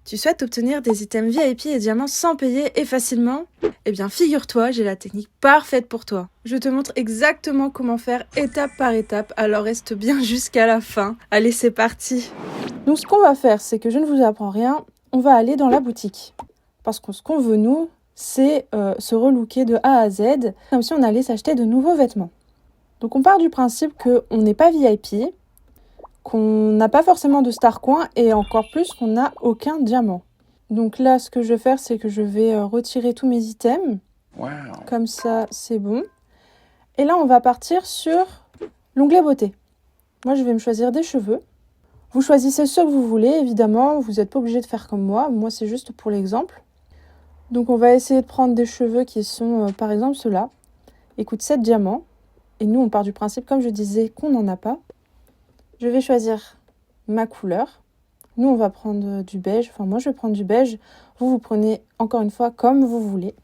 Tu souhaites obtenir des items VIP et diamants sans payer et facilement? Eh bien, figure-toi, j'ai la technique parfaite pour toi. Je te montre exactement comment faire étape par étape, alors reste bien jusqu'à la fin. Allez, c'est parti! Donc, ce qu'on va faire, c'est que je ne vous apprends rien, on va aller dans la boutique. Parce que ce qu'on veut, nous, c'est se relooker de A à Z, comme si on allait s'acheter de nouveaux vêtements. Donc, on part du principe qu'on n'est pas VIP, qu'on n'a pas forcément de star coin et encore plus qu'on n'a aucun diamant. Donc là, ce que je vais faire, c'est que je vais retirer tous mes items. Wow. Comme ça, c'est bon. Et là, on va partir sur l'onglet beauté. Moi, je vais me choisir des cheveux. Vous choisissez ceux que vous voulez, évidemment. Vous n'êtes pas obligé de faire comme moi. Moi, c'est juste pour l'exemple. Donc, on va essayer de prendre des cheveux qui sont, par exemple, ceux-là. Ils coûtent 7 diamants. Et nous, on part du principe, comme je disais, qu'on n'en a pas. Je vais choisir ma couleur. Nous, on va prendre du beige. Enfin, moi, je vais prendre du beige. Vous prenez, encore une fois, comme vous voulez.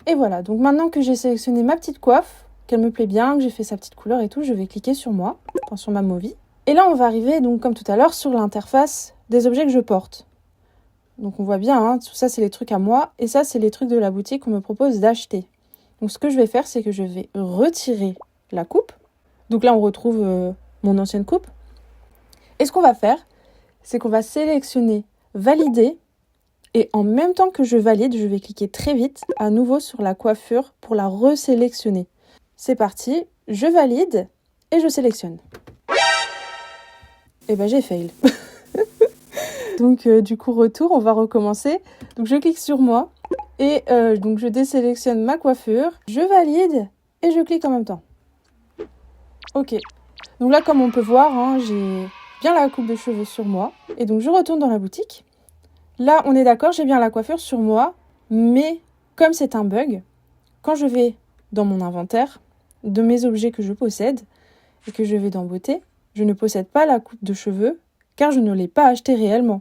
Et voilà. Donc, maintenant que j'ai sélectionné ma petite coiffe, qu'elle me plaît bien, que j'ai fait sa petite couleur et tout, je vais cliquer sur moi, enfin, sur ma Movi. Et là, on va arriver, donc, comme tout à l'heure, sur l'interface des objets que je porte. Donc, on voit bien, hein, tout ça, c'est les trucs à moi. Et ça, c'est les trucs de la boutique qu'on me propose d'acheter. Donc, ce que je vais faire, c'est que je vais retirer la coupe. Donc là, on retrouve mon ancienne coupe. Et ce qu'on va faire, c'est qu'on va sélectionner valider et en même temps que je valide, je vais cliquer très vite à nouveau sur la coiffure pour la resélectionner. C'est parti, je valide et je sélectionne. Et ben j'ai fail. Donc du coup retour, on va recommencer. Donc je clique sur moi et donc je désélectionne ma coiffure, je valide et je clique en même temps. Ok. Donc là comme on peut voir, hein, j'ai bien la coupe de cheveux sur moi. Et donc, je retourne dans la boutique. Là, on est d'accord, j'ai bien la coiffure sur moi. Mais comme c'est un bug, quand je vais dans mon inventaire de mes objets que je possède et que je vais dans beauté, je ne possède pas la coupe de cheveux car je ne l'ai pas achetée réellement.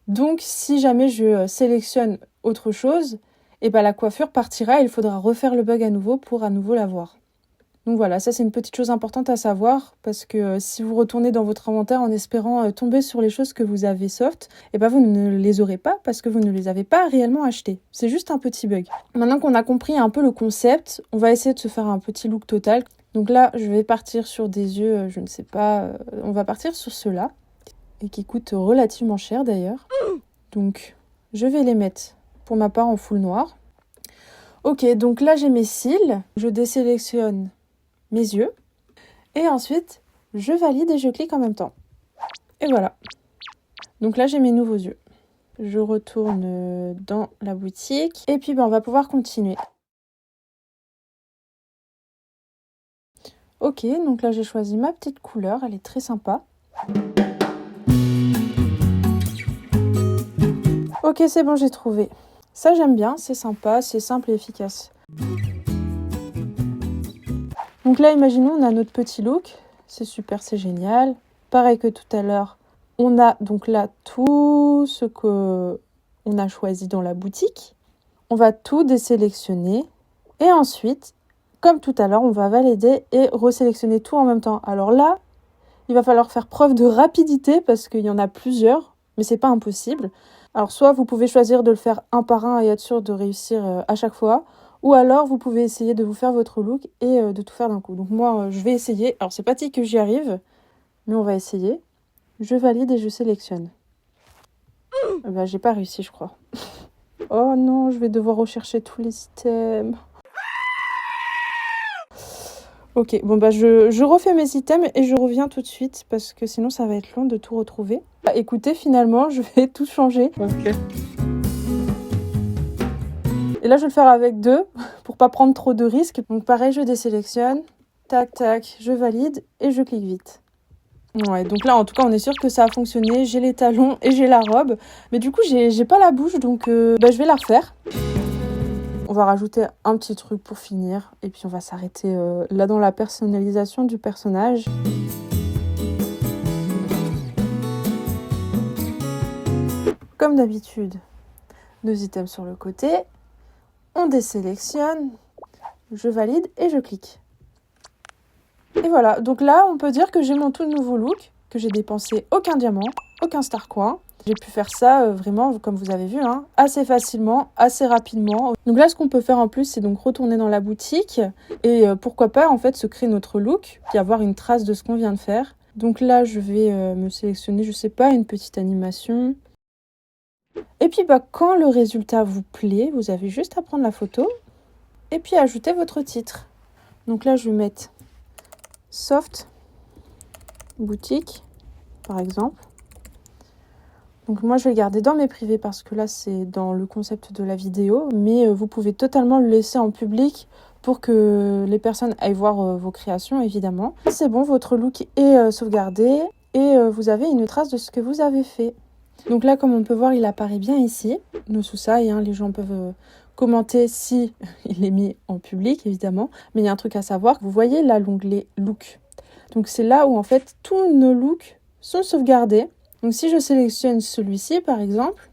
Donc, si jamais je sélectionne autre chose, et ben la coiffure partira et il faudra refaire le bug à nouveau pour à nouveau l'avoir. Donc voilà, ça c'est une petite chose importante à savoir parce que si vous retournez dans votre inventaire en espérant tomber sur les choses que vous avez soft, et ben vous ne les aurez pas parce que vous ne les avez pas réellement achetées. C'est juste un petit bug. Maintenant qu'on a compris un peu le concept, on va essayer de se faire un petit look total. Donc là, je vais partir sur des yeux, je ne sais pas, on va partir sur ceux-là et qui coûtent relativement cher d'ailleurs. Donc je vais les mettre pour ma part en full noir. Ok, donc là j'ai mes cils, je désélectionne mes yeux et ensuite je valide et je clique en même temps et voilà. Donc là j'ai mes nouveaux yeux, je retourne dans la boutique et puis on va pouvoir continuer. Ok, donc là j'ai choisi ma petite couleur, elle est très sympa. Ok, c'est bon, j'ai trouvé. Ça j'aime bien, c'est sympa, c'est simple et efficace. Donc là, imaginons, on a notre petit look. C'est super, c'est génial. Pareil que tout à l'heure, on a donc là tout ce qu'on a choisi dans la boutique. On va tout désélectionner. Et ensuite, comme tout à l'heure, on va valider et resélectionner tout en même temps. Alors là, il va falloir faire preuve de rapidité parce qu'il y en a plusieurs, mais c'est pas impossible. Alors soit vous pouvez choisir de le faire un par un et être sûr de réussir à chaque fois. Ou alors, vous pouvez essayer de vous faire votre look et de tout faire d'un coup. Donc moi, je vais essayer. Alors, c'est pas dit que j'y arrive, mais on va essayer. Je valide et je sélectionne. Bah, j'ai pas réussi, je crois. Oh non, je vais devoir rechercher tous les items. Ok, bon bah je refais mes items et je reviens tout de suite parce que sinon ça va être long de tout retrouver. Bah, écoutez, finalement, je vais tout changer. Ok. Et là, je vais le faire avec 2 pour pas prendre trop de risques. Donc pareil, je désélectionne, tac, tac, je valide et je clique vite. Ouais, donc là, en tout cas, on est sûr que ça a fonctionné. J'ai les talons et j'ai la robe. Mais du coup, j'ai pas la bouche, donc je vais la refaire. On va rajouter un petit truc pour finir. Et puis, on va s'arrêter là dans la personnalisation du personnage. Comme d'habitude, 2 items sur le côté. On désélectionne, je valide et je clique. Et voilà, donc là, on peut dire que j'ai mon tout nouveau look, que j'ai dépensé aucun diamant, aucun star coin. J'ai pu faire ça vraiment, comme vous avez vu, hein, assez facilement, assez rapidement. Donc là, ce qu'on peut faire en plus, c'est donc retourner dans la boutique et pourquoi pas en fait se créer notre look, puis avoir une trace de ce qu'on vient de faire. Donc là, je vais me sélectionner, je sais pas, une petite animation. Et puis quand le résultat vous plaît, vous avez juste à prendre la photo et puis ajouter votre titre. Donc là, je vais mettre soft boutique, par exemple. Donc moi, je vais le garder dans mes privés parce que là, c'est dans le concept de la vidéo. Mais vous pouvez totalement le laisser en public pour que les personnes aillent voir vos créations, évidemment. C'est bon, votre look est sauvegardé et vous avez une trace de ce que vous avez fait. Donc là, comme on peut voir, il apparaît bien ici. Nos sous ça, et les gens peuvent commenter si il est mis en public, évidemment. Mais il y a un truc à savoir. Vous voyez là l'onglet look. Donc c'est là où en fait tous nos looks sont sauvegardés. Donc si je sélectionne celui-ci par exemple,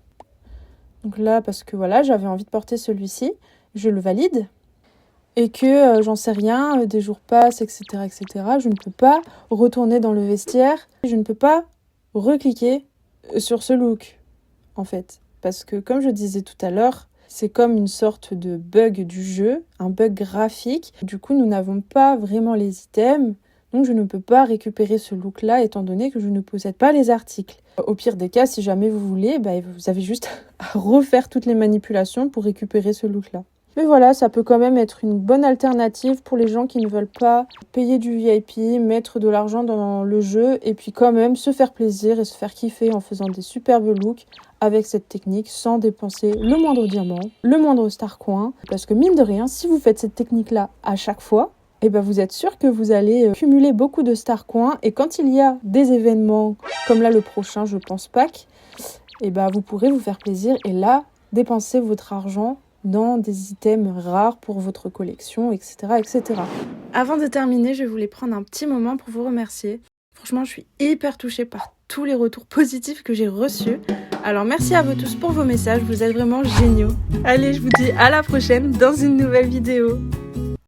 donc là parce que voilà j'avais envie de porter celui-ci, je le valide et que j'en sais rien, des jours passent, etc., je ne peux pas retourner dans le vestiaire, je ne peux pas recliquer sur ce look en fait. Parce que comme je disais tout à l'heure, c'est comme une sorte de bug du jeu, un bug graphique. Du coup nous n'avons pas vraiment les items. Donc je ne peux pas récupérer ce look-là étant donné que je ne possède pas les articles. Au pire des cas, si jamais vous voulez, vous avez juste à refaire toutes les manipulations pour récupérer ce look-là. Mais voilà, ça peut quand même être une bonne alternative pour les gens qui ne veulent pas payer du VIP, mettre de l'argent dans le jeu et puis quand même se faire plaisir et se faire kiffer en faisant des superbes looks avec cette technique sans dépenser le moindre diamant, le moindre star coin. Parce que mine de rien, si vous faites cette technique-là à chaque fois, vous êtes sûr que vous allez cumuler beaucoup de star coins et quand il y a des événements comme là le prochain, je pense Pâques, vous pourrez vous faire plaisir et là dépenser votre argent dans des items rares pour votre collection, etc., etc. Avant de terminer, je voulais prendre un petit moment pour vous remercier. Franchement, je suis hyper touchée par tous les retours positifs que j'ai reçus. Alors merci à vous tous pour vos messages, vous êtes vraiment géniaux. Allez, je vous dis à la prochaine dans une nouvelle vidéo.